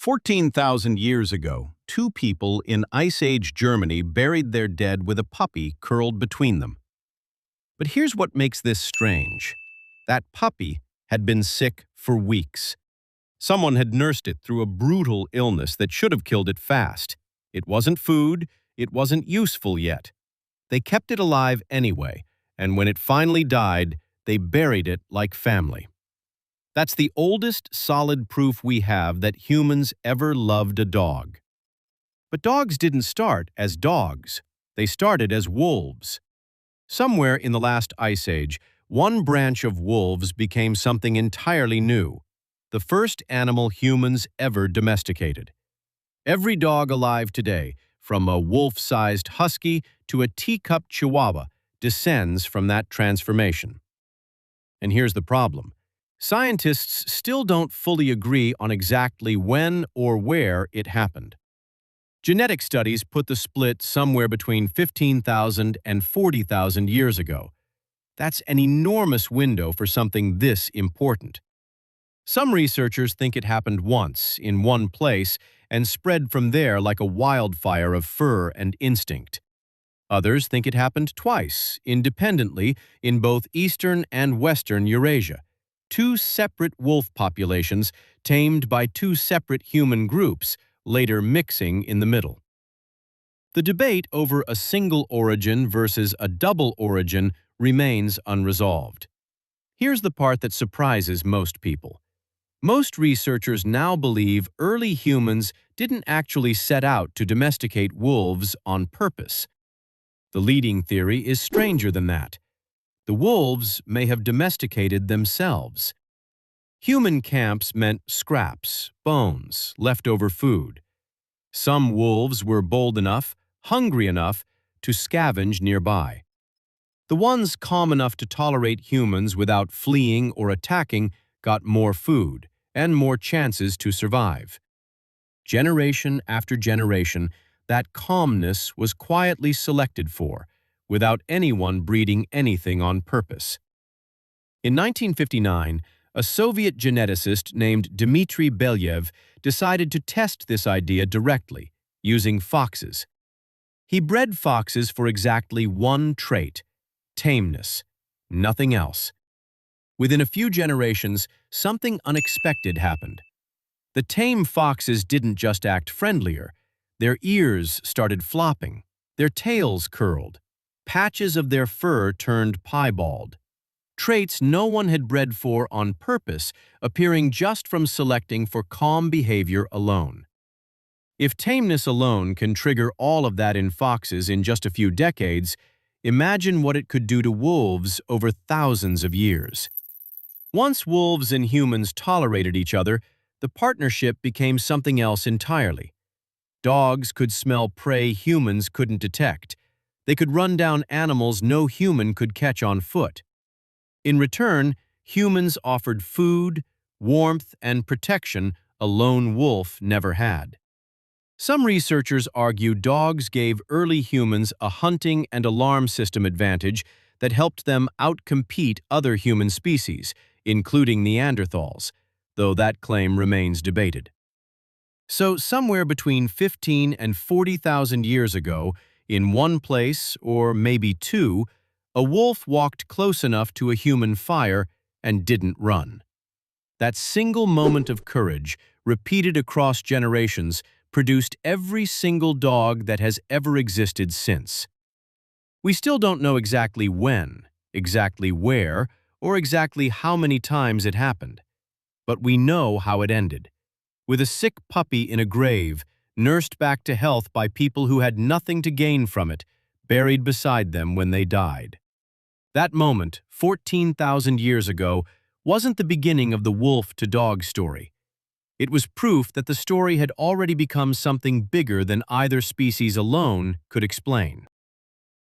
14,000 years ago, two people in Ice Age Germany buried their dead with a puppy curled between them. But here's what makes this strange. That puppy had been sick for weeks. Someone had nursed it through a brutal illness that should have killed it fast. It wasn't food, it wasn't useful yet. They kept it alive anyway, and when it finally died, they buried it like family. That's the oldest solid proof we have that humans ever loved a dog. But dogs didn't start as dogs. They started as wolves. Somewhere in the last ice age, one branch of wolves became something entirely new, the first animal humans ever domesticated. Every dog alive today, from a wolf-sized husky to a teacup chihuahua, descends from that transformation. And here's the problem. Scientists still don't fully agree on exactly when or where it happened. Genetic studies put the split somewhere between 15,000 and 40,000 years ago. That's an enormous window for something this important. Some researchers think it happened once, in one place, and spread from there like a wildfire of fur and instinct. Others think it happened twice, independently, in both Eastern and Western Eurasia. Two separate wolf populations tamed by two separate human groups, later mixing in the middle. The debate over a single origin versus a double origin remains unresolved. Here's the part that surprises most people. Most researchers now believe early humans didn't actually set out to domesticate wolves on purpose. The leading theory is stranger than that. The wolves may have domesticated themselves. Human camps meant scraps, bones, leftover food. Some wolves were bold enough, hungry enough, to scavenge nearby. The ones calm enough to tolerate humans without fleeing or attacking got more food and more chances to survive. Generation after generation, that calmness was quietly selected for, without anyone breeding anything on purpose. In 1959, a Soviet geneticist named Dmitry Belyaev decided to test this idea directly, using foxes. He bred foxes for exactly one trait: tameness, nothing else. Within a few generations, something unexpected happened. The tame foxes didn't just act friendlier. Their ears started flopping, their tails curled, patches of their fur turned piebald. Traits no one had bred for on purpose, appearing just from selecting for calm behavior alone. If tameness alone can trigger all of that in foxes in just a few decades, imagine what it could do to wolves over thousands of years. Once wolves and humans tolerated each other, the partnership became something else entirely. Dogs could smell prey humans couldn't detect. They could run down animals no human could catch on foot. In return, humans offered food, warmth, and protection a lone wolf never had. Some researchers argue dogs gave early humans a hunting and alarm system advantage that helped them outcompete other human species, including Neanderthals, though that claim remains debated. So somewhere between 15 and 40,000 years ago, in one place, or maybe two, a wolf walked close enough to a human fire and didn't run. That single moment of courage, repeated across generations, produced every single dog that has ever existed since. We still don't know exactly when, exactly where, or exactly how many times it happened. But we know how it ended. With a sick puppy in a grave, nursed back to health by people who had nothing to gain from it, buried beside them when they died. That moment, 14,000 years ago, wasn't the beginning of the wolf-to-dog story. It was proof that the story had already become something bigger than either species alone could explain.